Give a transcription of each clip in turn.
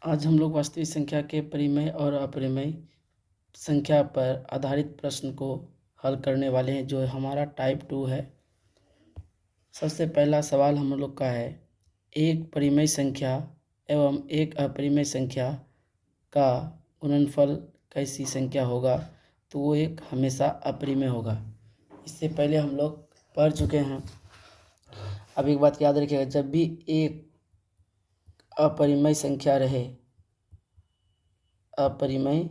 आज हम लोग वास्तविक संख्या के परिमेय और अपरिमेय संख्या पर आधारित प्रश्न को हल करने वाले हैं, जो हमारा टाइप 2 है। सबसे पहला सवाल हम लोग का है, एक परिमेय संख्या एवं एक अपरिमेय संख्या का गुणनफल कैसी संख्या होगा? तो वो एक हमेशा अपरिमेय होगा। इससे पहले हम लोग पढ़ चुके हैं। अब एक बात याद रखिएगा, जब भी एक अपरिमेय संख्या रहे, अपरिमेय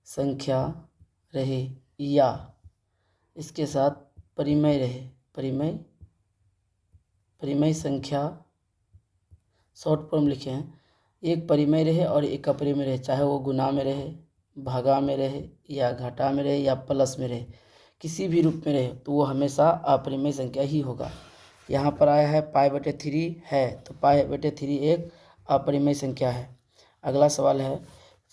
संख्या रहे या इसके साथ परिमेय रहे, परिमेय संख्या शॉर्ट फॉर्म लिखे हैं, एक परिमेय रहे और एक अपरिमेय रहे, चाहे वो गुणा में रहे, भागा में रहे या घटा में रहे या प्लस में रहे, किसी भी रूप में रहे, तो वो हमेशा अपरिमेय संख्या ही होगा। यहाँ पर आया है π/3 है, तो π/3 एक अपरिमेय संख्या है। अगला सवाल है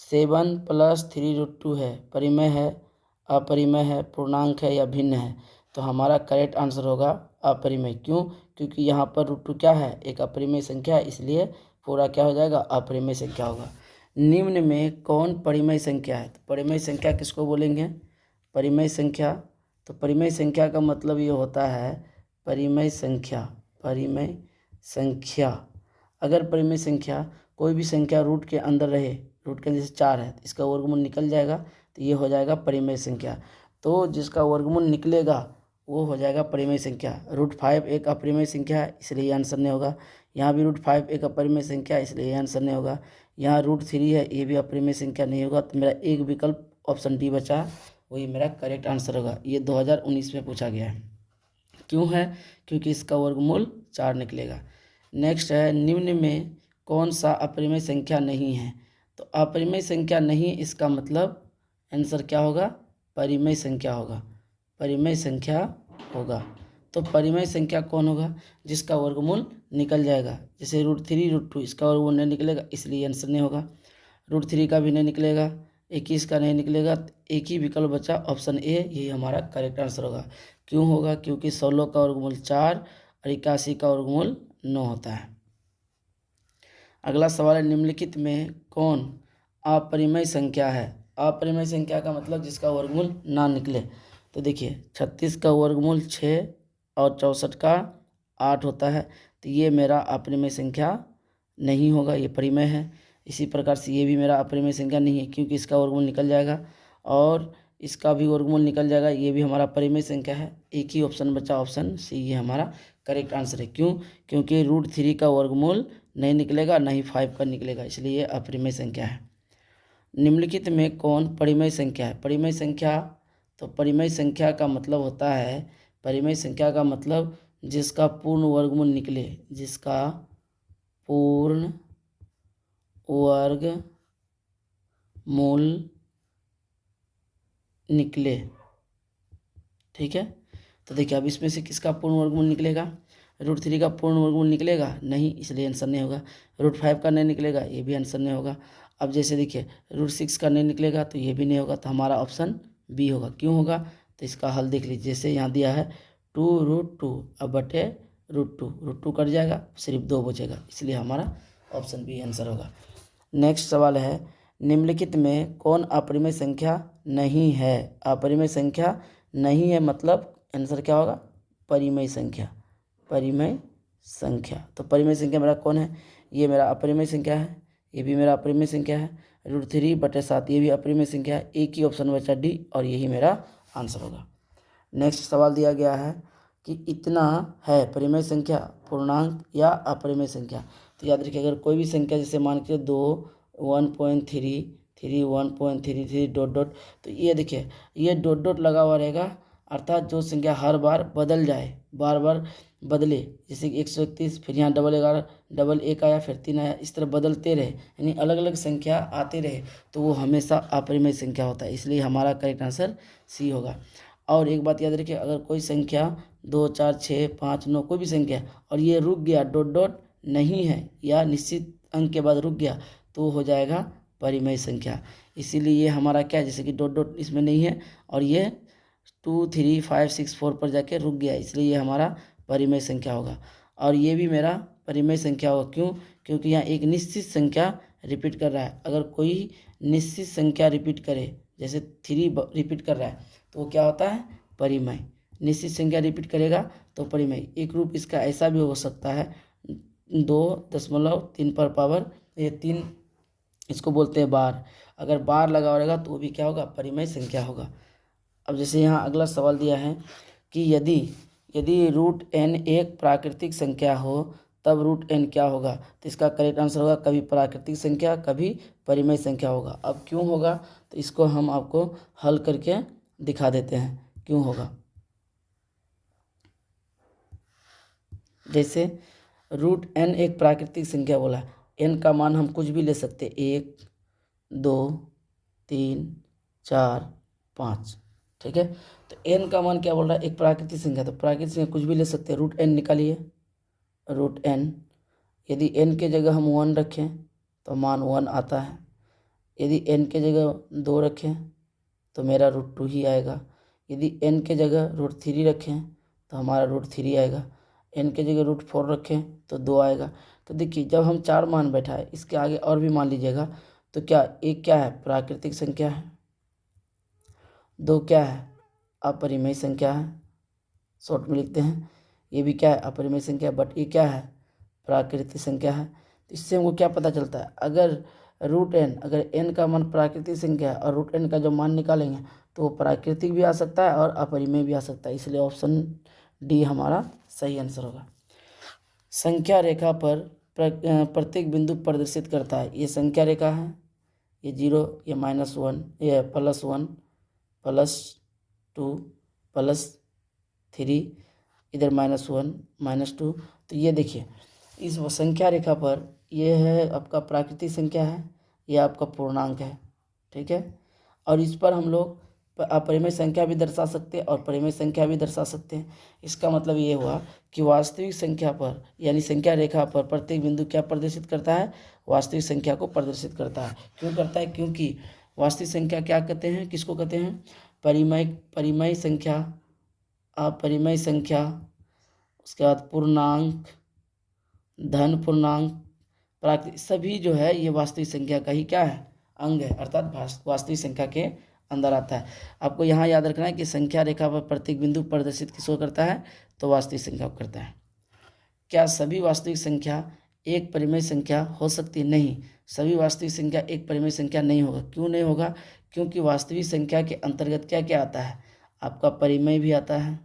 7 + 3√2 है, परिमेय है, अपरिमेय है, पूर्णांक है या भिन्न है? तो हमारा करेक्ट आंसर होगा अपरिमेय। क्यों? क्योंकि यहाँ पर √2 क्या है? एक अपरिमेय संख्या है, इसलिए पूरा क्या हो जाएगा? अपरिमेय संख्या होगा। निम्न में कौन परिमेय संख्या है? तो परिमेय संख्या किसको बोलेंगे? परिमेय संख्या। तो परिमेय संख्या का मतलब ये होता है परिमेय संख्या, परिमेय संख्या। अगर परिमेय संख्या कोई भी संख्या रूट के अंदर रहे, रूट के जैसे 4 है, इसका वर्गमूल निकल जाएगा, तो ये हो जाएगा परिमेय संख्या। तो जिसका वर्गमूल निकलेगा वो हो जाएगा परिमेय संख्या। √5 एक अपरिमेय संख्या है, इसलिए ये आंसर नहीं होगा। यहाँ भी √5 एक अपरिमेय संख्या है, इसलिए ये आंसर नहीं होगा। यहाँ √3 है, ये भी अपरिमेय संख्या नहीं होगा। तो मेरा एक विकल्प ऑप्शन डी बचा, वही मेरा करेक्ट आंसर होगा। ये 2019 में पूछा गया है। क्यों है? क्योंकि इसका वर्गमूल 4 निकलेगा। नेक्स्ट है, निम्न में कौन सा अपरिमेय संख्या नहीं है? तो अपरिमेय संख्या नहीं, इसका मतलब आंसर क्या होगा? परिमेय संख्या होगा, परिमेय संख्या होगा। तो परिमेय संख्या कौन होगा? जिसका वर्गमूल निकल जाएगा, जैसे √3 √2, इसका वर्गमूल नहीं निकलेगा, इसलिए आंसर नहीं होगा। √3 का भी नहीं निकलेगा, 21 का नहीं निकलेगा, एक ही विकल्प बचा ऑप्शन ए, यही हमारा करेक्ट आंसर होगा। क्यों होगा? क्योंकि 16 का वर्गमूल 4 और 81 का वर्गमूल 9 होता है। अगला सवाल है, निम्नलिखित में कौन अपरिमेय संख्या है? अपरिमेय संख्या का मतलब जिसका वर्गमूल ना निकले। तो देखिए 36 का वर्गमूल 6 और 64 का 8 होता है, तो ये मेरा अपरिमेय संख्या नहीं होगा, ये परिमेय है। इसी प्रकार से ये भी मेरा अपरिमेय संख्या नहीं है, क्योंकि इसका वर्गमूल निकल जाएगा और इसका भी वर्गमूल निकल जाएगा, ये भी हमारा परिमेय संख्या है। एक ही ऑप्शन बचा, ऑप्शन सी, ये हमारा करेक्ट आंसर है। क्यों? क्योंकि √3 का वर्गमूल नहीं निकलेगा, नहीं 5 का निकलेगा, इसलिए ये अपरिमेय संख्या है। निम्नलिखित में कौन परिमेय संख्या है? परिमेय संख्या, तो परिमेय संख्या का मतलब होता है, परिमेय संख्या का मतलब जिसका पूर्ण वर्गमूल निकले, जिसका पूर्ण वर्गमूल निकले। ठीक है, तो देखिए अब इसमें से किसका पूर्ण वर्गमूल निकलेगा? √3 का पूर्ण वर्गमूल निकलेगा नहीं, इसलिए आंसर नहीं होगा। √5 का नहीं निकलेगा, ये भी आंसर नहीं होगा। अब जैसे देखिए √6 का नहीं निकलेगा, तो ये भी नहीं होगा, तो हमारा ऑप्शन बी होगा। क्यों होगा? तो इसका हल देख लीजिए, जैसे यहाँ दिया है 2√2 अब बटे √2 कट जाएगा, सिर्फ 2 बचेगा, इसलिए हमारा ऑप्शन बी आंसर होगा। नेक्स्ट सवाल है, निम्नलिखित में कौन अपरिमेय संख्या नहीं है? अपरिमेय संख्या नहीं है मतलब आंसर क्या होगा? परिमेय संख्या, परिमेय संख्या। तो परिमेय संख्या मेरा कौन है? ये मेरा अपरिमेय संख्या है, ये भी मेरा अपरिमेय संख्या है। √3/7 ये भी अपरिमेय संख्या है। एक ही ऑप्शन बचा डी, और यही मेरा आंसर होगा। नेक्स्ट सवाल दिया गया है कि इतना है परिमेय संख्या, पूर्णांक या अपरिमेय संख्या? तो याद रखिए, अगर कोई भी संख्या जैसे मान के 2, 1.3, 3, 1.33 डॉट डॉट, तो ये देखिए ये डॉट डॉट लगा हुआ रहेगा, अर्थात जो संख्या हर बार बदल जाए, बार बार बदले, जैसे कि 131, फिर यहाँ 11 डबल 1 आया, फिर 3 आया, इस तरह बदलते रहे, यानी अलग अलग संख्या आते रहे, तो वो हमेशा अपरिमेय संख्या होता है, इसलिए हमारा करेक्ट आंसर सी होगा। और एक बात याद रखिए, अगर कोई संख्या 2, 4, 6, 5, 9 कोई भी संख्या और ये रुक गया, डॉट डॉट नहीं है या निश्चित अंक के बाद रुक गया, तो हो जाएगा परिमेय संख्या। इसीलिए ये हमारा क्या है, जैसे कि डॉट डॉट इसमें नहीं है और ये 2, 3, 5, 6, 4 पर जाके रुक गया, इसलिए ये हमारा परिमेय संख्या होगा। और ये भी मेरा परिमेय संख्या होगा। क्यों? क्योंकि यहाँ एक निश्चित संख्या रिपीट कर रहा है। अगर कोई निश्चित संख्या रिपीट करे, जैसे 3 रिपीट कर रहा है, तो वो क्या होता है? परिमेय। निश्चित संख्या रिपीट करेगा तो परिमेय। एक रूप इसका ऐसा भी हो सकता है 2.3 पर पावर ये 3, इसको बोलते हैं बार। अगर बार लगा रहेगा तो वो भी क्या होगा? परिमेय संख्या होगा। अब जैसे यहाँ अगला सवाल दिया है कि यदि रूट n एक प्राकृतिक संख्या हो तब रूट n क्या होगा? तो इसका करेक्ट आंसर होगा कभी प्राकृतिक संख्या कभी परिमेय संख्या होगा। अब क्यों होगा तो इसको हम आपको हल करके दिखा देते हैं क्यों होगा। जैसे रूट n एक प्राकृतिक संख्या बोला, n का मान हम कुछ भी ले सकते, 1 2 3 4 5, ठीक है। तो n का मान क्या बोल रहा है? एक प्राकृतिक संख्या, तो प्राकृतिक संख्या कुछ भी ले सकते हैं। रूट n निकालिए, रूट n। यदि n के जगह हम 1 रखें तो मान 1 आता है। यदि n के जगह 2 रखें तो मेरा रूट 2 ही आएगा। यदि n के जगह रूट 3 रखें तो हमारा रूट 3 आएगा। n के जगह रूट 4 रखें तो 2 आएगा। तो देखिए जब हम 4 मान बैठाए, इसके आगे और भी मान लीजिएगा, तो क्या एक क्या है? प्राकृतिक संख्या है। 2 क्या है? अपरिमेय संख्या है, शॉर्ट में लिखते हैं। ये भी क्या है? अपरिमेय संख्या, बट ये क्या है? प्राकृतिक संख्या है। तो इससे हमको क्या पता चलता है? अगर रूट n, अगर n का मान प्राकृतिक संख्या है और रूट n का जो मान निकालेंगे तो वो प्राकृतिक भी आ सकता है और अपरिमेय भी आ सकता है। इसलिए ऑप्शन डी हमारा सही आंसर होगा। संख्या रेखा पर प्रत्येक बिंदु प्रदर्शित करता है। ये संख्या रेखा है, ये 0, ये -1, ये +1 +2 +3, इधर -1 -2। तो ये देखिए इस संख्या रेखा पर ये है आपका प्राकृतिक संख्या है, ये आपका पूर्णांक है, ठीक है। और इस पर हम लोग अपरिमेय संख्या भी दर्शा सकते हैं और परिमेय संख्या भी दर्शा सकते हैं। इसका मतलब ये हुआ कि वास्तविक संख्या पर यानी संख्या रेखा पर प्रत्येक बिंदु क्या प्रदर्शित करता है? वास्तविक संख्या को प्रदर्शित करता है। क्यों करता है? क्योंकि वास्तविक संख्या क्या कहते हैं? किसको कहते हैं? परिमेय संख्या, अपरिमेय संख्या, उसके बाद पूर्णांक, धन पूर्णांक, प्राकृतिक, सभी जो है ये वास्तविक संख्या का ही क्या है? अंग है, अर्थात वास्तविक संख्या के अंदर आता है। आपको यहाँ याद रखना है कि संख्या रेखा पर प्रत्येक बिंदु प्रदर्शित किसको करता है? तो वास्तविक संख्या को करता है। क्या सभी वास्तविक संख्या एक परिमेय संख्या हो सकती है? नहीं, सभी वास्तविक संख्या एक परिमेय संख्या नहीं होगा। क्यों नहीं होगा? क्योंकि वास्तविक संख्या के अंतर्गत क्या क्या आता है? आपका परिमेय भी आता है,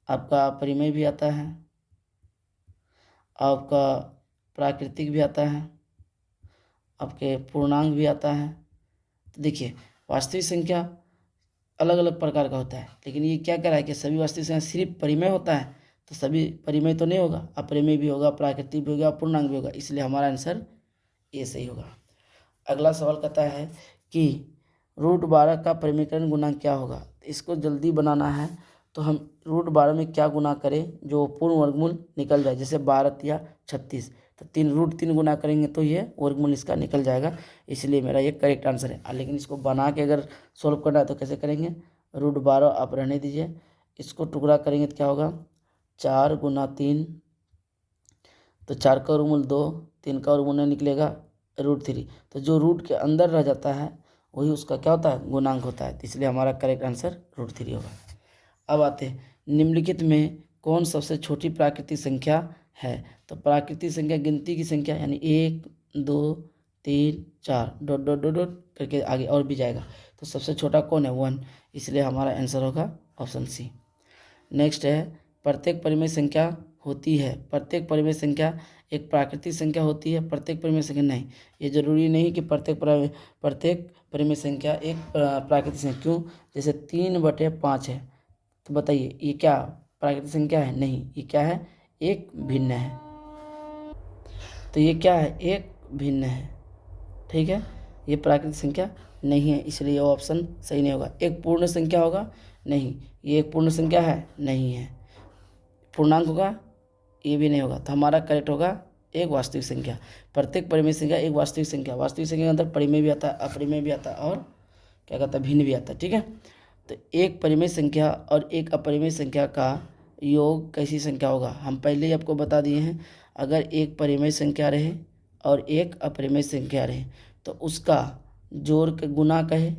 आपका अपरिमेय भी आता है, आपका प्राकृतिक भी आता है, आपके पूर्णांक भी आता है। तो देखिए वास्तविक संख्या अलग अलग प्रकार का होता है, लेकिन ये क्या कह रहा है कि सभी वास्तविक संख्या सिर्फ परिमेय होता है, तो सभी परिमेय तो नहीं होगा, अपरिमेय भी होगा, प्राकृतिक भी होगा, पूर्णांक भी होगा। इसलिए हमारा आंसर ये सही होगा। अगला सवाल कहता है कि √12 का परिमेयकरण गुणांक क्या होगा? इसको जल्दी बनाना है तो हम √12 में क्या गुना करें जो पूर्ण वर्गमूल निकल जाए, जैसे 12 या 36, तो √3 गुना करेंगे तो ये वर्गमूल इसका निकल जाएगा। इसलिए मेरा ये करेक्ट आंसर है। लेकिन इसको बना के अगर सॉल्व करना है तो कैसे करेंगे? √12 आप रहने दीजिए, इसको टुकड़ा करेंगे तो क्या होगा? 4 × 3, तो 4 का वर्गमूल 2, 3 का वर्गमूल नहीं निकलेगा, √3। तो जो रूट के अंदर रह जाता है वही उसका क्या होता है? गुणांक होता है। तो इसलिए हमारा करेक्ट आंसर √3 होगा। अब आते हैं निम्नलिखित में कौन सबसे छोटी प्राकृतिक संख्या है? तो प्राकृतिक संख्या गिनती की संख्या यानी 1 2 3 4 डॉट डॉट डॉट डॉट करके आगे और भी जाएगा। तो सबसे छोटा कौन है? 1। इसलिए हमारा आंसर होगा ऑप्शन सी। नेक्स्ट है प्रत्येक परिमेय संख्या होती है। प्रत्येक परिमेय संख्या एक प्राकृतिक संख्या होती है, प्रत्येक परिमेय संख्या नहीं। ये जरूरी नहीं कि प्रत्येक परिमेय संख्या एक प्राकृतिक संख्या। क्यों? जैसे 3/5 है, तो बताइए ये क्या प्राकृतिक संख्या है? नहीं, ये क्या है? एक भिन्न है। तो ये क्या है? एक भिन्न है, ठीक है। ये प्राकृतिक संख्या नहीं है, इसलिए ऑप्शन सही नहीं होगा। एक पूर्ण संख्या होगा? नहीं, ये एक पूर्ण संख्या है, नहीं है। पूर्णांक होगा? ये भी नहीं होगा। तो हमारा करेक्ट होगा एक वास्तविक संख्या। प्रत्येक परिमेय संख्या एक वास्तविक संख्या। वास्तविक संख्या के अंदर परिमेय भी आता है, अपरिमेय भी आता है और क्या कहता है? भिन्न भी आता है, ठीक है। तो एक परिमेय संख्या और एक अपरिमेय संख्या का योग कैसी संख्या होगा? हम पहले ही आपको बता दिए हैं। अगर एक परिमेय संख्या रहे और एक अपरिमेय संख्या रहे तो उसका जोड़ के गुना कहे,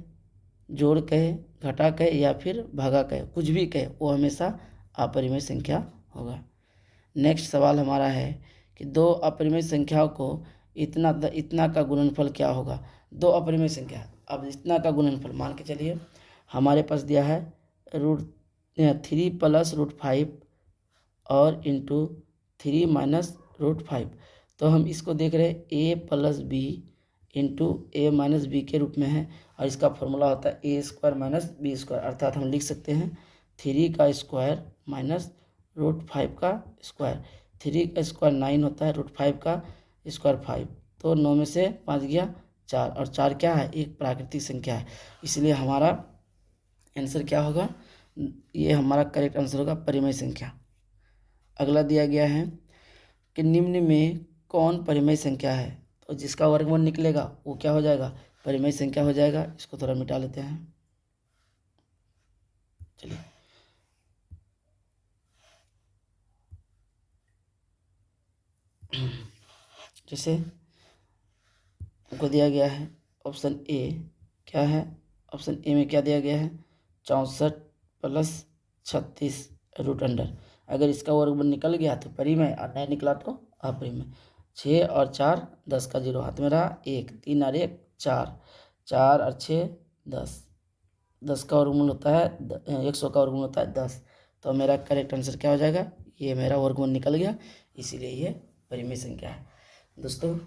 जोड़ कहे, घटा कहे या फिर भागा कहे, कुछ भी कहे, वो हमेशा अपरिमेय संख्या होगा। नेक्स्ट सवाल हमारा है कि दो अपरिमेय संख्याओं को इतना का गुणनफल क्या होगा। दो अपरिमेय संख्या, अब इतना का गुणनफल मान के चलिए हमारे पास दिया है √3 + √5 और इंटू 3 - √5। तो हम इसको देख रहे हैं a + b into a - b के रूप में है और इसका फॉर्मूला होता है a² - b², अर्थात हम लिख सकते हैं 3 का स्क्वायर माइनस √5 का स्क्वायर। 3 का स्क्वायर 9 होता है, √5 का स्क्वायर 5, तो 9 में से 5 गया 4 और 4 क्या है, एक प्राकृतिक संख्या है, इसलिए हमारा आंसर क्या होगा, ये हमारा करेक्ट आंसर होगा परिमेय संख्या। अगला दिया गया है कि निम्न में कौन परिमेय संख्या है, तो जिसका वर्गमूल निकलेगा वो क्या हो जाएगा, परिमेय संख्या हो जाएगा। इसको थोड़ा मिटा लेते हैं, चलिए जैसे हमको दिया गया है ऑप्शन ए, क्या है ऑप्शन ए में क्या दिया गया है 64 + 36 √अंडर। अगर इसका वर्गमूल निकल गया तो परिमेय और नहीं निकला तो अपरिमेय। 6 और 4 10 का 0 हाथ में रहा, 1 3 और 1 4, 4 और 6 10, 10 का वर्गमूल होता है 100 का वर्गमूल होता है 10, तो मेरा करेक्ट आंसर क्या हो जाएगा, ये मेरा वर्गमूल निकल गया, इसीलिए ये परिमेय संख्या है। दोस्तों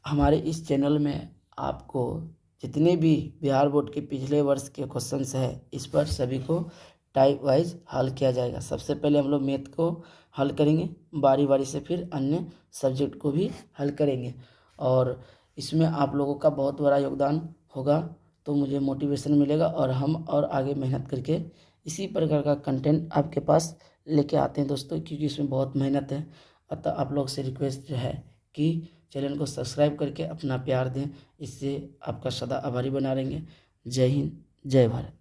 हमारे इस चैनल में आपको जितने भी बिहार बोर्ड के पिछले वर्ष के क्वेश्चंस है इस पर सभी को टाइप वाइज हल किया जाएगा। सबसे पहले हम लोग मैथ को हल करेंगे, बारी बारी से फिर अन्य सब्जेक्ट को भी हल करेंगे और इसमें आप लोगों का बहुत बड़ा योगदान होगा, तो मुझे मोटिवेशन मिलेगा और हम और आगे मेहनत करके इसी प्रकार का कंटेंट आपके पास लेके आते हैं दोस्तों, क्योंकि इसमें बहुत मेहनत है। अतः आप लोग से रिक्वेस्ट है कि चैनल को सब्सक्राइब करके अपना प्यार दें, इससे आपका सदा आभारी बना रहेंगे। जय हिंद, जय भारत।